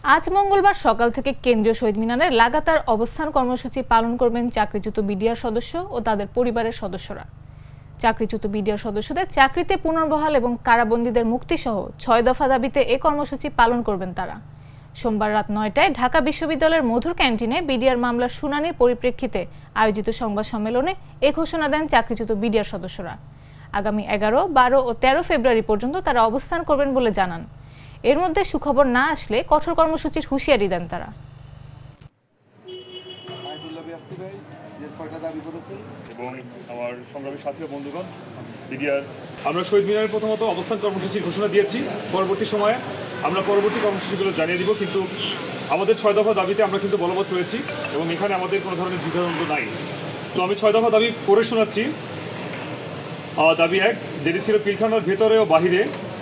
আজ মঙ্গলবার সকাল থেকে কেন্দ্রীয় শহীদ মিনারে লাগাতার অবস্থান কর্মসূচি পালন করবেন চাকরিচ্যুত বিডিআর সদস্য ও তাদের পরিবারের সদস্যরা। চাকরিচ্যুত বিডিআর সদস্যদের চাকরিতে পুনর্বহাল এবং কারাবন্দীদের মুক্তিসহ ৬ দফা দাবিতে এ কর্মসূচি পালন করবেন তারা। সোমবার রাত ৯টায় ঢাকা বিশ্ববিদ্যালয়ের মধুর ক্যান্টিনে বিডিআর মামলার শুনানির পরিপ্রেক্ষিতে আয়োজিত সংবাদ সম্মেলনে এ ঘোষণা দেন চাকরিচ্যুত বিডিআর সদস্যরা। আগামী ১১, ১২ ও ১৩ ফেব্রুয়ারি পর্যন্ত তারা অবস্থান করবেন বলে জানান। এর মধ্যে সুখবর না আসলে কঠোর কর্মসূচির হুঁশিয়ারি দেন তারা। এবং আমার সংগ্রামী সাথী বন্ধুগণ, বিডিআর আমরা শহীদ মিনারের প্রথমত অবস্থান কর্মসূচির ঘোষণা দিয়েছি। পরবর্তী সময়ে আমরা পরবর্তী কর্মসূচিগুলো জানিয়ে দিব, কিন্তু আমাদের ৬ দফা দাবিতে আমরা কিন্তু বলবৎ রয়েছি এবং এখানে আমাদের কোনো ধরনের দ্বিধাদ্বন্দ্ব নাই। তো আমি ৬ দফা দাবি পড়ে শোনাচ্ছি। দাবি ১, যেটি ছিল পিলখানার ভেতরে ও বাহিরে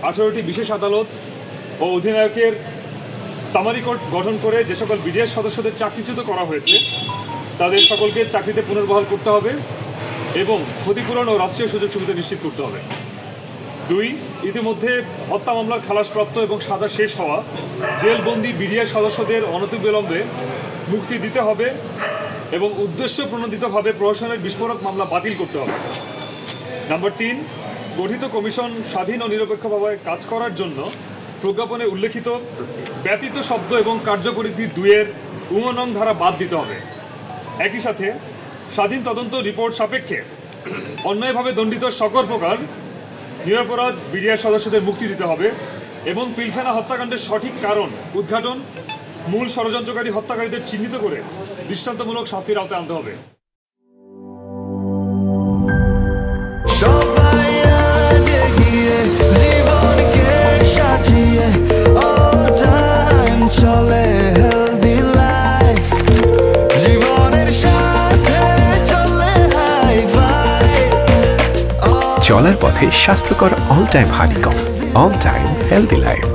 18টি বিশেষ আদালত ও অধিনায়কের সামারি কোর্ট গঠন করে যে সকল বিডিআর সদস্যদের চাকরিচ্যুত করা হয়েছে তাদের সকলকে চাকরিতে পুনর্বহাল করতে হবে এবং ক্ষতিপূরণ ও রাষ্ট্রীয় সুযোগ সুবিধা নিশ্চিত করতে হবে। ২, ইতিমধ্যে হত্যা মামলার খালাসপ্রাপ্ত এবং সাজা শেষ হওয়া জেলবন্দি বিডিআর সদস্যদের অনতিবিলম্বে মুক্তি দিতে হবে এবং উদ্দেশ্য প্রণোদিতভাবে প্রশাসনের বিস্ফোরক মামলা বাতিল করতে হবে। নাম্বার ৩, গঠিত কমিশন স্বাধীন ও নিরপেক্ষভাবে কাজ করার জন্য প্রজ্ঞাপনে উল্লেখিত ব্যতীত শব্দ এবং কার্যপরিধি ২-এর নং ধারা বাদ দিতে হবে। একই সাথে স্বাধীন তদন্ত রিপোর্ট সাপেক্ষে অন্যায়ভাবে দণ্ডিত সকল প্রকার নিরপরাধ বিডিআর সদস্যদের মুক্তি দিতে হবে এবং পিলখানা হত্যাকাণ্ডের সঠিক কারণ উদ্ঘাটন, মূল ষড়যন্ত্রকারী হত্যাকারীদের চিহ্নিত করে দৃষ্টান্তমূলক শাস্তির আওতায় আনতে হবে। চলার পথে স্বাস্থ্যকর all time honeycomb, all time healthy life.